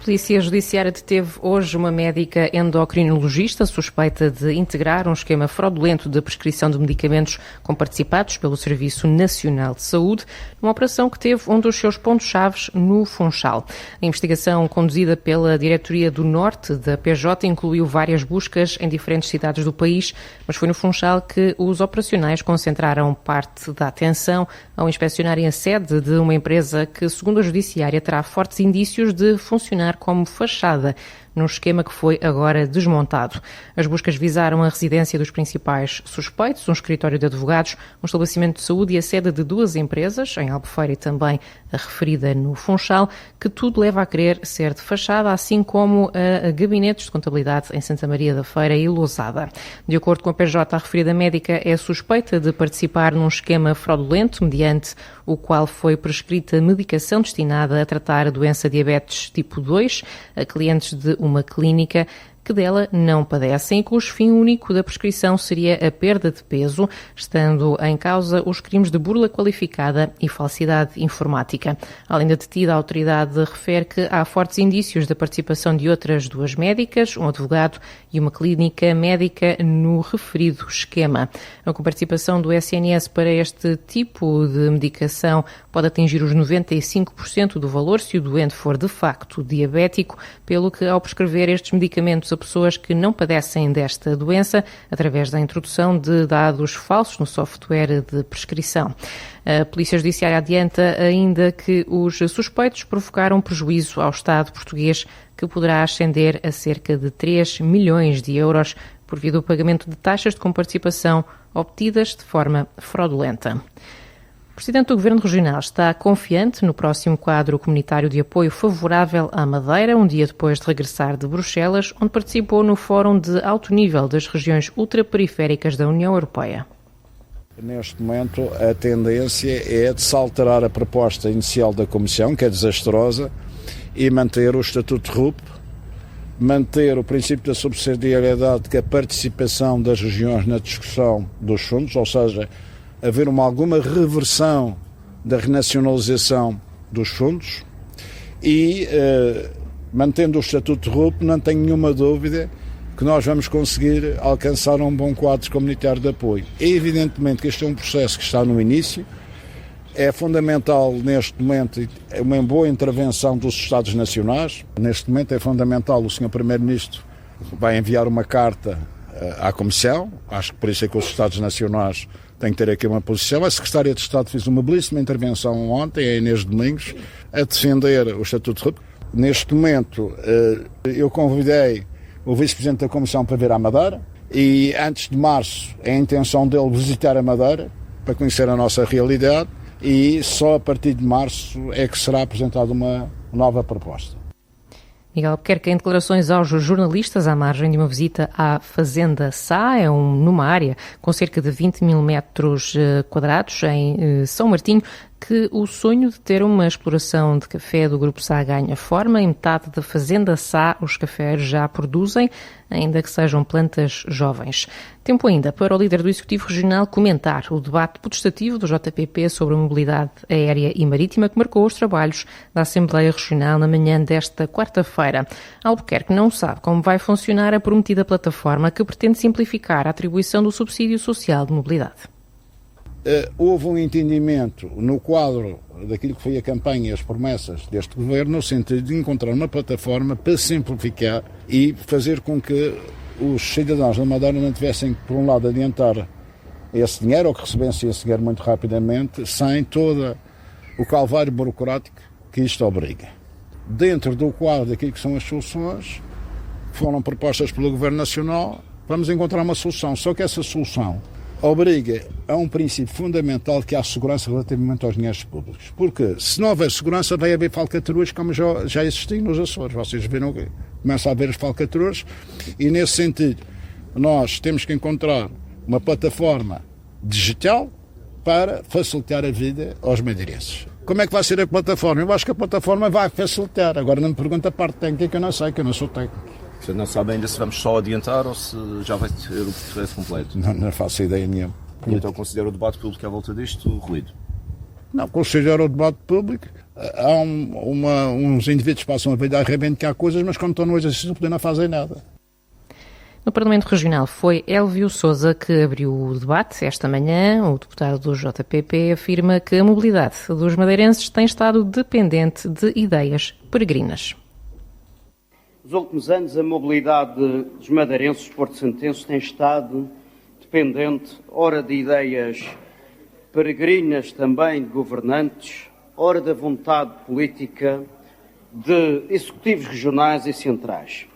Polícia Judiciária deteve hoje uma médica endocrinologista suspeita de integrar um esquema fraudulento de prescrição de medicamentos comparticipados pelo Serviço Nacional de Saúde, numa operação que teve um dos seus pontos-chave no Funchal. A investigação conduzida pela Diretoria do Norte da PJ incluiu várias buscas em diferentes cidades do país, mas foi no Funchal que os operacionais concentraram parte da atenção ao inspecionarem a sede de uma empresa que, segundo a Judiciária, terá fortes indícios de funcionar como fachada num esquema que foi agora desmontado. As buscas visaram a residência dos principais suspeitos, um escritório de advogados, um estabelecimento de saúde e a sede de duas empresas, em Albufeira e também a referida no Funchal, que tudo leva a crer ser de fachada, assim como a gabinetes de contabilidade em Santa Maria da Feira e Lousada. De acordo com a PJ, a referida médica é suspeita de participar num esquema fraudulento, mediante o qual foi prescrita medicação destinada a tratar a doença diabetes tipo 2 a clientes de uma clínica que dela não padecem e cujo fim único da prescrição seria a perda de peso, estando em causa os crimes de burla qualificada e falsidade informática. Além da detida, a autoridade refere que há fortes indícios da participação de outras duas médicas, um advogado e uma clínica médica no referido esquema. A participação do SNS para este tipo de medicação pode atingir os 95% do valor se o doente for de facto diabético, pelo que ao prescrever estes medicamentos a pessoas que não padecem desta doença, através da introdução de dados falsos no software de prescrição. A Polícia Judiciária adianta ainda que os suspeitos provocaram prejuízo ao Estado português que poderá ascender a cerca de 3 milhões de euros por via do pagamento de taxas de comparticipação obtidas de forma fraudulenta. O Presidente do Governo Regional está confiante no próximo quadro comunitário de apoio favorável à Madeira, um dia depois de regressar de Bruxelas, onde participou no Fórum de Alto Nível das Regiões Ultraperiféricas da União Europeia. Neste momento, a tendência é de se alterar a proposta inicial da Comissão, que é desastrosa, e manter o Estatuto RUP, manter o princípio da subsidiariedade, que é a participação das regiões na discussão dos fundos, ou seja, haver alguma reversão da renacionalização dos fundos e, mantendo o Estatuto RUP, não tenho nenhuma dúvida que nós vamos conseguir alcançar um bom quadro comunitário de apoio. É evidentemente que este é um processo que está no início, é fundamental neste momento uma boa intervenção dos Estados Nacionais. Neste momento é fundamental, o Sr. Primeiro-Ministro vai enviar uma carta à Comissão, acho que por isso é que os Estados Nacionais têm que ter aqui uma posição. A Secretária de Estado fez uma belíssima intervenção ontem, a Inês Domingos, a defender o Estatuto RUP. Neste momento eu convidei o Vice-Presidente da Comissão para vir à Madeira e antes de março é a intenção dele visitar a Madeira para conhecer a nossa realidade e só a partir de março é que será apresentada uma nova proposta. Miguel Albuquerque, em declarações aos jornalistas à margem de uma visita à Fazenda Sá, numa área com cerca de 20 mil metros quadrados em São Martinho, que o sonho de ter uma exploração de café do Grupo Sá ganha forma. Em metade da Fazenda Sá, os cafés já produzem, ainda que sejam plantas jovens. Tempo ainda para o líder do Executivo Regional comentar o debate potestativo do JPP sobre a mobilidade aérea e marítima que marcou os trabalhos da Assembleia Regional na manhã desta quarta-feira. Albuquerque não sabe como vai funcionar a prometida plataforma que pretende simplificar a atribuição do subsídio social de mobilidade. Houve um entendimento no quadro daquilo que foi a campanha e as promessas deste governo, no sentido de encontrar uma plataforma para simplificar e fazer com que os cidadãos da Madeira não tivessem, por um lado, adiantar esse dinheiro, ou que recebessem esse dinheiro muito rapidamente, sem todo o calvário burocrático que isto obriga. Dentro do quadro daquilo que são as soluções que foram propostas pelo Governo Nacional, vamos encontrar uma solução, só que essa solução obriga a um princípio fundamental, que é a segurança relativamente aos dinheiros públicos. Porque se não houver segurança, vai haver falcatruas como já existem nos Açores. Vocês viram que começa a haver as falcatruas e, nesse sentido, nós temos que encontrar uma plataforma digital para facilitar a vida aos madeirenses. Como é que vai ser a plataforma? Eu acho que a plataforma vai facilitar. Agora não me pergunta a parte técnica, que eu não sei, que eu não sou técnico. Você não sabe ainda se vamos só adiantar ou se já vai ter o processo completo? Não faço ideia nenhuma. E então considero o debate público à volta disto ruído? Não, considero o debate público. Há uns indivíduos que passam a vida a reivindicar coisas, mas quando estão no exercício do poder não fazem nada. No Parlamento Regional foi Élvio Sousa que abriu o debate esta manhã. O deputado do JPP afirma que a mobilidade dos madeirenses tem estado dependente de ideias peregrinas. Nos últimos anos, a mobilidade dos madeirenses porto-santenses tem estado dependente, ora de ideias peregrinas também de governantes, ora da vontade política de executivos regionais e centrais.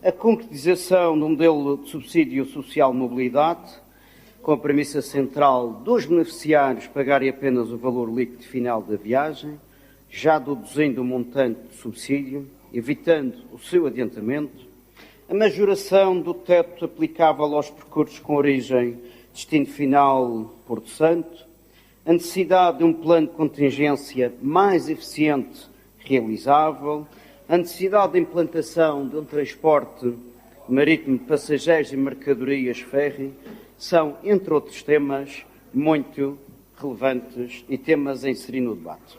A concretização do modelo de subsídio social de mobilidade, com a premissa central dos beneficiários pagarem apenas o valor líquido final da viagem, já deduzindo o montante de subsídio, evitando o seu adiantamento, a majoração do teto aplicável aos percursos com origem destino final Porto Santo, a necessidade de um plano de contingência mais eficiente realizável, a necessidade de implantação de um transporte marítimo de passageiros e mercadorias ferry, são, entre outros temas, muito relevantes e temas a inserir no debate.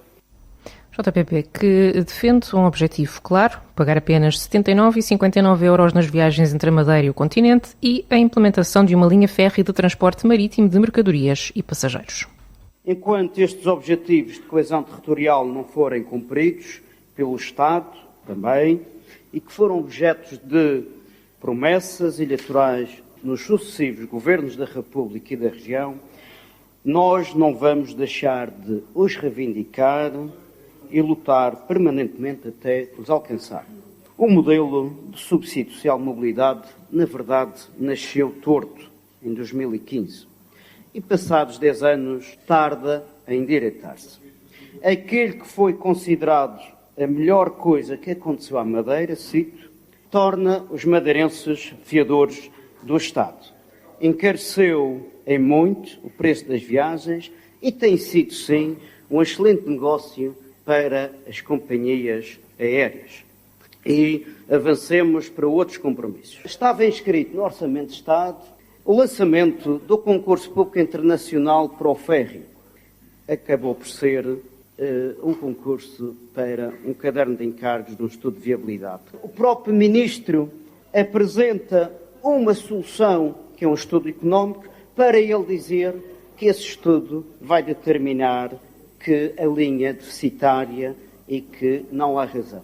JPP, que defende um objetivo claro, pagar apenas 79,59 € nas viagens entre a Madeira e o continente e a implementação de uma linha férrea de transporte marítimo de mercadorias e passageiros. Enquanto estes objetivos de coesão territorial não forem cumpridos pelo Estado, também, e que foram objetos de promessas eleitorais nos sucessivos governos da República e da região, nós não vamos deixar de os reivindicar e lutar permanentemente até os alcançar. O modelo de subsídio social de mobilidade, na verdade, nasceu torto em 2015 e, passados 10 anos, tarda a endireitar-se. Aquele que foi considerado a melhor coisa que aconteceu à Madeira, cito, torna os madeirenses fiadores do Estado. Encareceu em muito o preço das viagens e tem sido, sim, um excelente negócio para as companhias aéreas. E avancemos para outros compromissos. Estava inscrito no Orçamento de Estado o lançamento do concurso público internacional para o ferry. Acabou por ser um concurso para um caderno de encargos de um estudo de viabilidade. O próprio Ministro apresenta uma solução, que é um estudo económico, para ele dizer que esse estudo vai determinar que a linha é deficitária e que não há razão.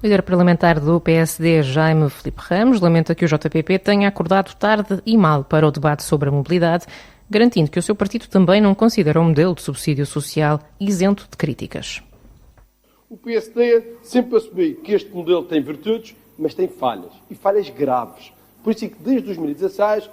O líder parlamentar do PSD, Jaime Filipe Ramos, lamenta que o JPP tenha acordado tarde e mal para o debate sobre a mobilidade, garantindo que o seu partido também não considera um modelo de subsídio social isento de críticas. O PSD sempre assumiu que este modelo tem virtudes, mas tem falhas, e falhas graves. Por isso é que desde 2016,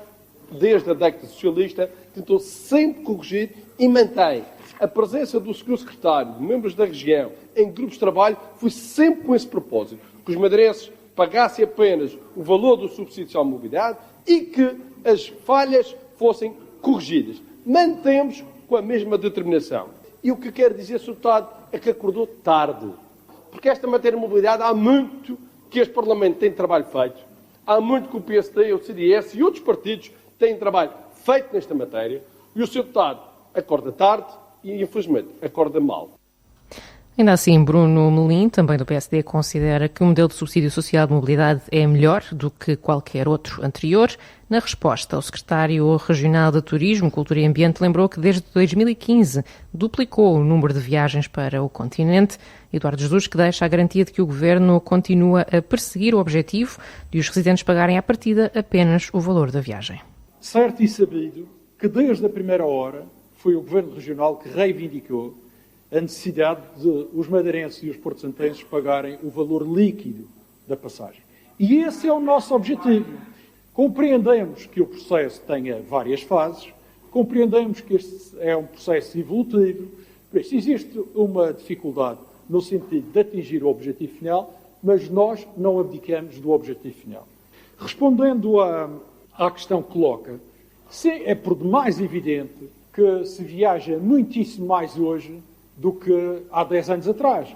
desde a década socialista, tentou sempre corrigir e mantém a presença do Segundo Secretário, de membros da região, em grupos de trabalho, foi sempre com esse propósito, que os madeirenses pagassem apenas o valor do subsídio social de mobilidade e que as falhas fossem corrigidas. Mantemos com a mesma determinação. E o que quero dizer, Sr. Deputado, é que acordou tarde. Porque esta matéria de mobilidade, há muito que este Parlamento tem trabalho feito, há muito que o PSD, o CDS e outros partidos têm trabalho feito nesta matéria, e o Sr. Deputado acorda tarde e, infelizmente, acorda mal. Ainda assim, Bruno Melim, também do PSD, considera que o modelo de subsídio social de mobilidade é melhor do que qualquer outro anterior. Na resposta, o secretário regional de Turismo, Cultura e Ambiente lembrou que desde 2015 duplicou o número de viagens para o continente. Eduardo Jesus, que deixa a garantia de que o governo continua a perseguir o objetivo de os residentes pagarem à partida apenas o valor da viagem. Certo e sabido que desde a primeira hora foi o governo regional que reivindicou a necessidade de os madeirenses e os porto-santenses pagarem o valor líquido da passagem. E esse é o nosso objetivo. Compreendemos que o processo tenha várias fases, compreendemos que este é um processo evolutivo, por isso existe uma dificuldade no sentido de atingir o objetivo final, mas nós não abdicamos do objetivo final. Respondendo à questão que coloca, sim, é por demais evidente que se viaja muitíssimo mais hoje do que há 10 anos atrás.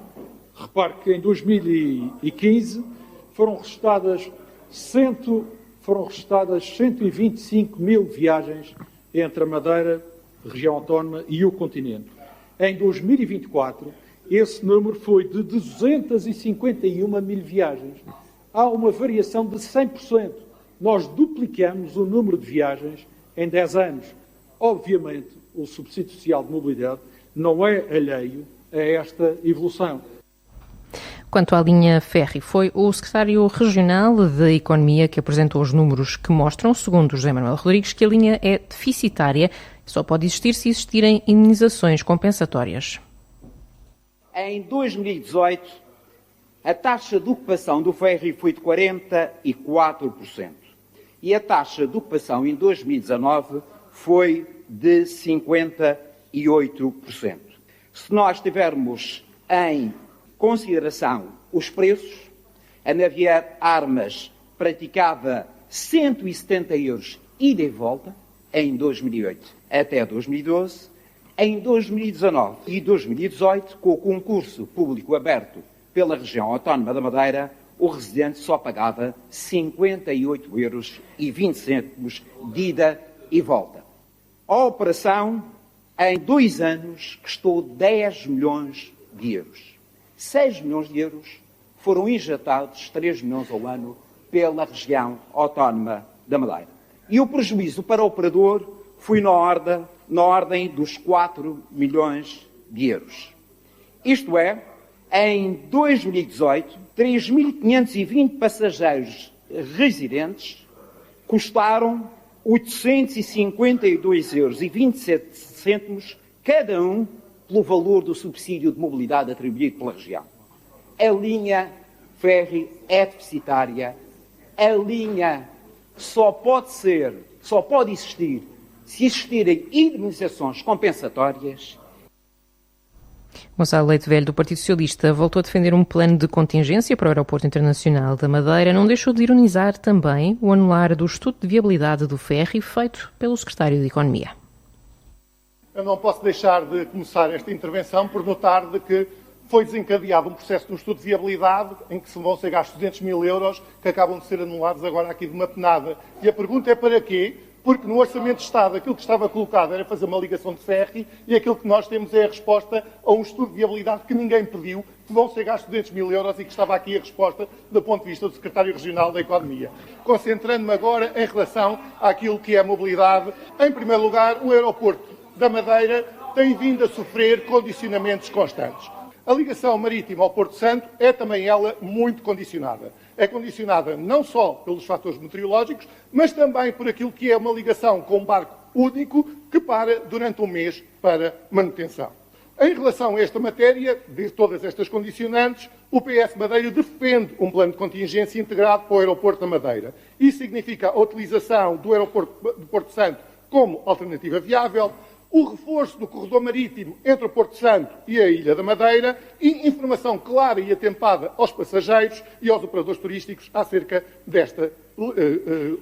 Repare que em 2015 foram registadas 125 mil viagens entre a Madeira, a região autónoma e o continente. Em 2024, esse número foi de 251 mil viagens. Há uma variação de 100%. Nós duplicamos o número de viagens em 10 anos. Obviamente, o subsídio social de mobilidade não é alheio a esta evolução. Quanto à linha férrea, foi o secretário regional da Economia que apresentou os números que mostram, segundo José Manuel Rodrigues, que a linha é deficitária e só pode existir se existirem indenizações compensatórias. Em 2018, a taxa de ocupação do ferry foi de 44% e a taxa de ocupação em 2019 foi de 58%. Se nós tivermos em consideração os preços, a Navier Armas praticava 170 euros ida e volta em 2008 até 2012. Em 2019 e 2018, com o concurso público aberto pela região autónoma da Madeira, o residente só pagava 58,20 euros de ida e volta. A operação, em 2 anos, custou 10 milhões de euros. 6 milhões de euros foram injetados, 3 milhões ao ano, pela região autónoma da Madeira. E o prejuízo para o operador foi na ordem dos 4 milhões de euros. Isto é, em 2018, 3.520 passageiros residentes custaram 852,27 euros cada um pelo valor do subsídio de mobilidade atribuído pela região. A linha férrea é deficitária. A linha só pode existir se existirem indemnizações compensatórias. Gonçalo Leite Velho, do Partido Socialista, voltou a defender um plano de contingência para o Aeroporto Internacional da Madeira. Não deixou de ironizar também o anular do estudo de viabilidade do ferry feito pelo Secretário de Economia. Eu não posso deixar de começar esta intervenção por notar de que foi desencadeado um processo de um estudo de viabilidade em que se vão ser gastos 200 mil euros que acabam de ser anulados agora aqui de uma penada. E a pergunta é para quê? Porque no Orçamento de Estado aquilo que estava colocado era fazer uma ligação de ferry e aquilo que nós temos é a resposta a um estudo de viabilidade que ninguém pediu, que vão ser gastos 200 mil euros e que estava aqui a resposta do ponto de vista do Secretário Regional da Economia. Concentrando-me agora em relação àquilo que é a mobilidade. Em primeiro lugar, o aeroporto da Madeira tem vindo a sofrer condicionamentos constantes. A ligação marítima ao Porto Santo é também ela muito condicionada. É condicionada não só pelos fatores meteorológicos, mas também por aquilo que é uma ligação com um barco único que para durante um mês para manutenção. Em relação a esta matéria, de todas estas condicionantes, o PS Madeira defende um plano de contingência integrado para o aeroporto da Madeira. Isso significa a utilização do aeroporto de Porto Santo como alternativa viável, o reforço do corredor marítimo entre o Porto Santo e a Ilha da Madeira e informação clara e atempada aos passageiros e aos operadores turísticos acerca desta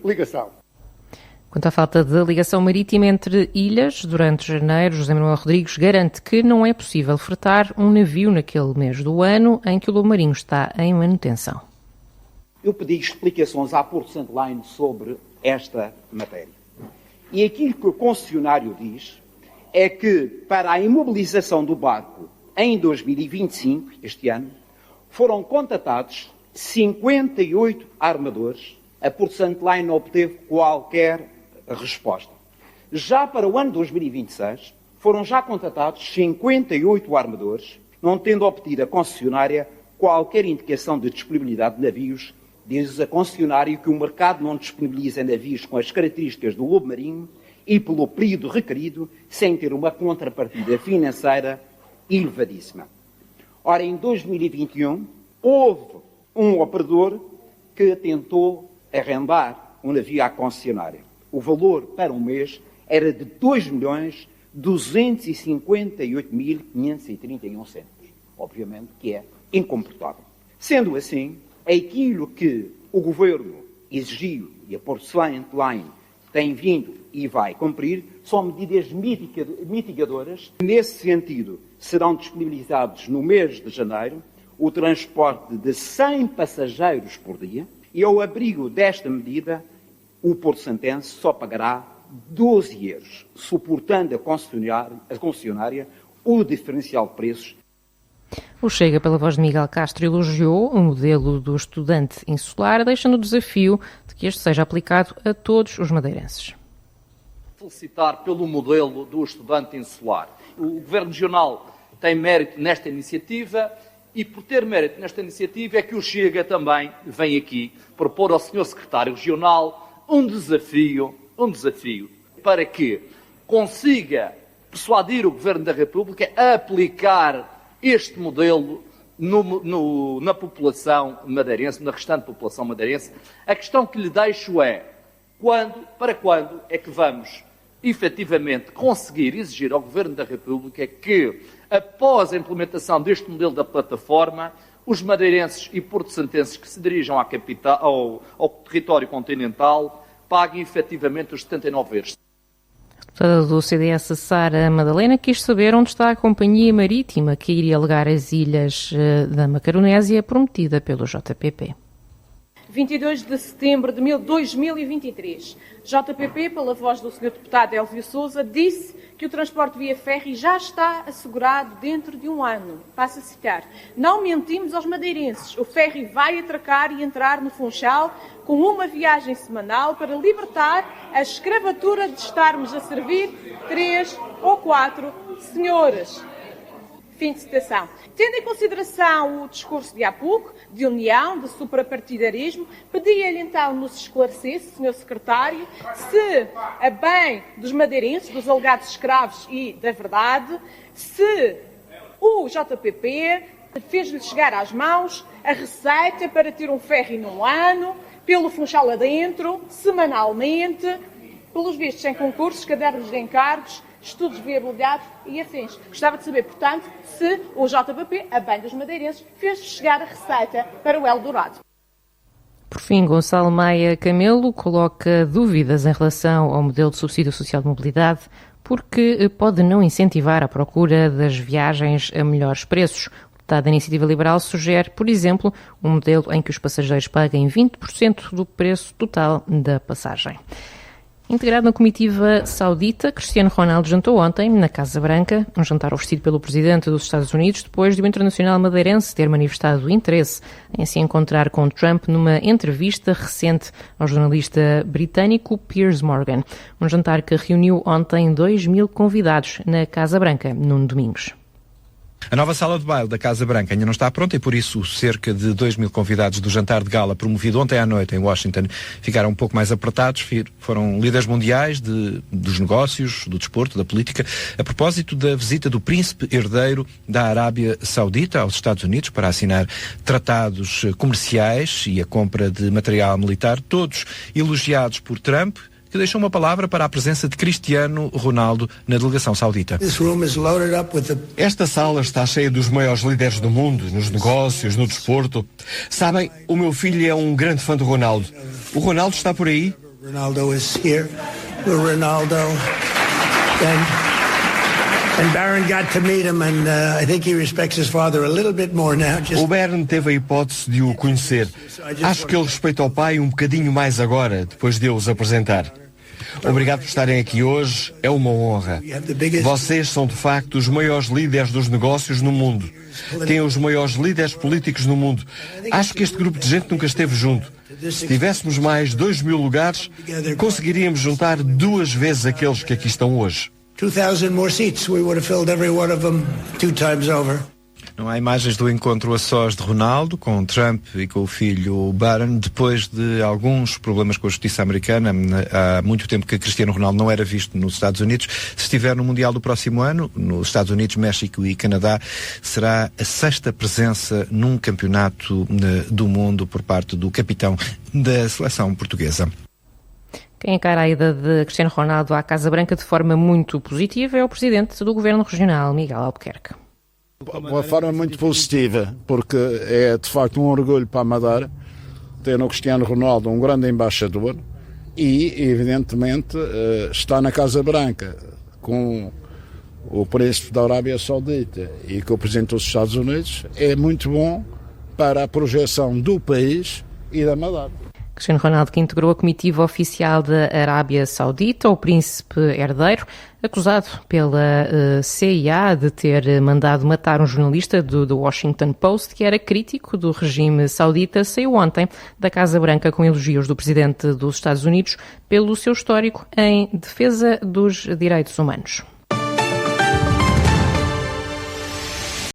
ligação. Quanto à falta de ligação marítima entre ilhas, durante janeiro, José Manuel Rodrigues garante que não é possível fretar um navio naquele mês do ano em que o lobo marinho está em manutenção. Eu pedi explicações à Porto Santo Line sobre esta matéria. E aquilo que o concessionário diz é que, para a imobilização do barco em 2025, este ano, foram contatados 58 armadores. A Porto Santo Line não obteve qualquer resposta. Já para o ano 2026, foram já contatados 58 armadores, não tendo obtido a concessionária qualquer indicação de disponibilidade de navios. Diz a concessionária que o mercado não disponibiliza navios com as características do lobo marinho e pelo período requerido, sem ter uma contrapartida financeira elevadíssima. Ora, em 2021, houve um operador que tentou arrendar um navio à concessionária. O valor para um mês era de 2.258.531 €. Obviamente que é incomportável. Sendo assim, aquilo que o Governo exigiu e a Porto Santo Line tem vindo e vai cumprir são medidas mitigadoras. Nesse sentido, serão disponibilizados no mês de janeiro o transporte de 100 passageiros por dia e ao abrigo desta medida o Porto Santense só pagará 12 €, suportando a concessionária o diferencial de preços. O Chega, pela voz de Miguel Castro, elogiou o modelo do estudante insular, deixando o desafio de que este seja aplicado a todos os madeirenses. Felicitar pelo modelo do estudante insular. O Governo Regional tem mérito nesta iniciativa e, por ter mérito nesta iniciativa, é que o Chega também vem aqui propor ao Sr. Secretário Regional um desafio para que consiga persuadir o Governo da República a aplicar este modelo na população madeirense, na restante população madeirense. A questão que lhe deixo é, para quando é que vamos efetivamente conseguir exigir ao Governo da República que, após a implementação deste modelo da plataforma, os madeirenses e porto-santenses que se dirijam à capital, ao território continental paguem efetivamente os 79 euros. A deputada do CDS, Sara Madalena, quis saber onde está a companhia marítima que iria alegar as ilhas da Macaronésia prometida pelo JPP. 22 de setembro de 2023. JPP, pela voz do Sr. Deputado Elvio Sousa, disse que o transporte via ferry já está assegurado dentro de um ano. Passo a citar. Não mentimos aos madeirenses. O ferry vai atracar e entrar no Funchal com uma viagem semanal para libertar a escravatura de estarmos a servir 3 ou 4 senhoras. Fim de citação. Tendo em consideração o discurso de há pouco, de união, de suprapartidarismo, pedia-lhe então nos esclarecesse, Sr. Secretário, se, a bem dos madeirenses, dos alegados escravos e da verdade, se o JPP fez-lhe chegar às mãos a receita para ter um ferry num ano, pelo Funchal adentro, semanalmente, pelos vistos em concursos, cadernos de encargos, estudos de viabilidade e afins. Gostava de saber, portanto, se o JPP, a bem dos madeirenses, fez chegar a receita para o Eldorado. Por fim, Gonçalo Maia Camelo coloca dúvidas em relação ao modelo de subsídio social de mobilidade, porque pode não incentivar a procura das viagens a melhores preços. O deputado da Iniciativa Liberal sugere, por exemplo, um modelo em que os passageiros paguem 20% do preço total da passagem. Integrado na comitiva saudita, Cristiano Ronaldo jantou ontem na Casa Branca, um jantar oferecido pelo presidente dos Estados Unidos, depois de o internacional madeirense ter manifestado interesse em se encontrar com Trump numa entrevista recente ao jornalista britânico Piers Morgan. Um jantar que reuniu ontem 2.000 convidados na Casa Branca, Nuno Domingos. A nova sala de baile da Casa Branca ainda não está pronta e por isso cerca de 2.000 convidados do jantar de gala promovido ontem à noite em Washington ficaram um pouco mais apertados. Foram líderes mundiais dos negócios, do desporto, da política, a propósito da visita do príncipe herdeiro da Arábia Saudita aos Estados Unidos para assinar tratados comerciais e a compra de material militar, todos elogiados por Trump, que deixou uma palavra para a presença de Cristiano Ronaldo na delegação saudita. Esta sala está cheia dos maiores líderes do mundo, nos negócios, no desporto. Sabem, o meu filho é um grande fã do Ronaldo. O Ronaldo está por aí? Ronaldo is here. O Ronaldo. And Barron got to meet him, and I think he respects his father a little bit more now. O Barron teve a hipótese de o conhecer. Acho que ele respeita o pai um bocadinho mais agora, depois de os apresentar. Obrigado por estarem aqui hoje, é uma honra. Vocês são de facto os maiores líderes dos negócios no mundo. Têm os maiores líderes políticos no mundo. Acho que este grupo de gente nunca esteve junto. Se tivéssemos mais 2.000 lugares, conseguiríamos juntar 2 vezes aqueles que aqui estão hoje. 2,000 more seats, we would have filled every one of them 2 times over. Não há imagens do encontro a sós de Ronaldo com Trump e com o filho Barron, depois de alguns problemas com a justiça americana. Há muito tempo que Cristiano Ronaldo não era visto nos Estados Unidos. Se estiver no Mundial do próximo ano, nos Estados Unidos, México e Canadá, será a 6ª presença num campeonato do mundo por parte do capitão da seleção portuguesa. Quem encara a ida de Cristiano Ronaldo à Casa Branca de forma muito positiva é o presidente do Governo Regional, Miguel Albuquerque. Uma forma muito positiva, porque é de facto um orgulho para a Madeira ter no Cristiano Ronaldo um grande embaixador e, evidentemente, está na Casa Branca com o príncipe da Arábia Saudita e com o presidente dos Estados Unidos. É muito bom para a projeção do país e da Madeira. Cristiano Ronaldo, que integrou a comitiva oficial da Arábia Saudita, o príncipe herdeiro, acusado pela CIA de ter mandado matar um jornalista do Washington Post, que era crítico do regime saudita, saiu ontem da Casa Branca com elogios do presidente dos Estados Unidos pelo seu histórico em defesa dos direitos humanos.